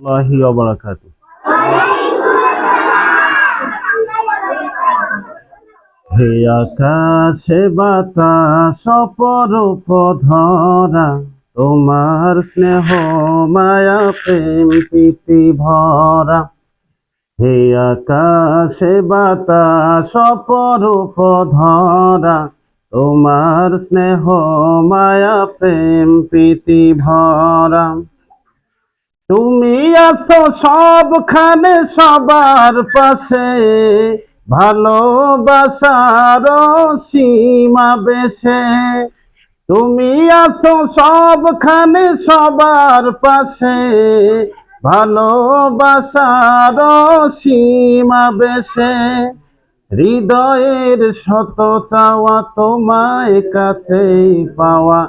আল্লাহি ওয়া বারাকাতুহু। হে আকাশে বাতাস অপরূপ ধরা, তোমার স্নেহ মায়া প্রেম প্রীতি ভরা। হে আকাশে বাতাস অপরূপ ধরা, তোমার স্নেহ মায়া প্রেম প্রীতি ভরা। তুমি আছো সবখানে সবার পাশে, ভালোবাসার সীমা বেশে। তুমি আছো সবখানে সবার পাশে, ভালোবাসার সীমা বেশে। হৃদয়ের শত চাওয়া তোমায় কাছেই পাওয়া,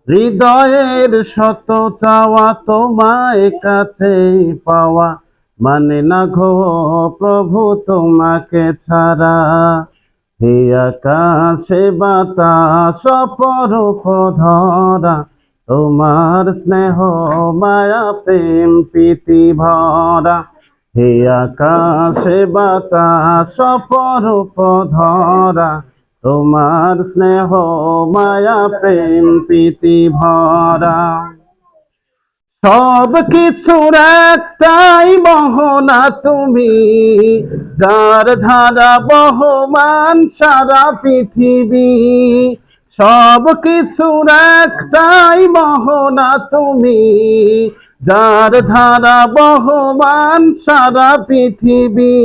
হৃদয়ের শত চাওয়া তোমায় কাছেই পাওয়া। মানে না গো প্রভু তোমাকে ছাড়া। হে আকাশে বাতাস অপরূপ ধরা, তোমার স্নেহ মায়া প্রেম প্রীতি ভরা। হে আকাশে বাতাস অপরূপ ধরা, তোমার স্নেহ মায়া প্রেম প্রীতি ভরা। সব কিছুর একটাই মোহনা তুমি, যার ধারা বহমান সারা পৃথিবী। সব কিছুর একটাই মোহনা তুমি, যার ধারা বহমান সারা পৃথিবী।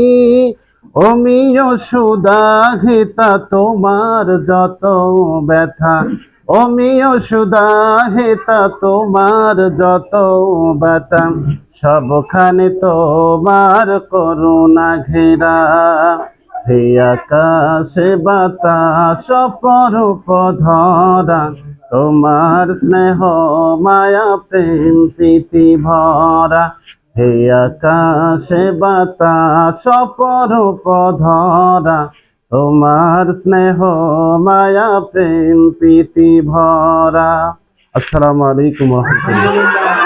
অমিয় সুদা হেতা তোমার যত ব্যথা, অমিয় সুদা হেতা তোমার যত ব্যথা। সবখানে তোমার করুণা ঘেরা। হে আকাশে বাতাস অপরূপ ধরা, তোমার স্নেহ মায়া প্রেম প্রীতি ভরা। হে আকাশে বাতাস অপরূপ ধরা, তোমার স্নেহ মায়া প্রেম প্রীতি ভরা। আসসালামু আলাইকুম ওয়া রাহমাতুল্লাহ।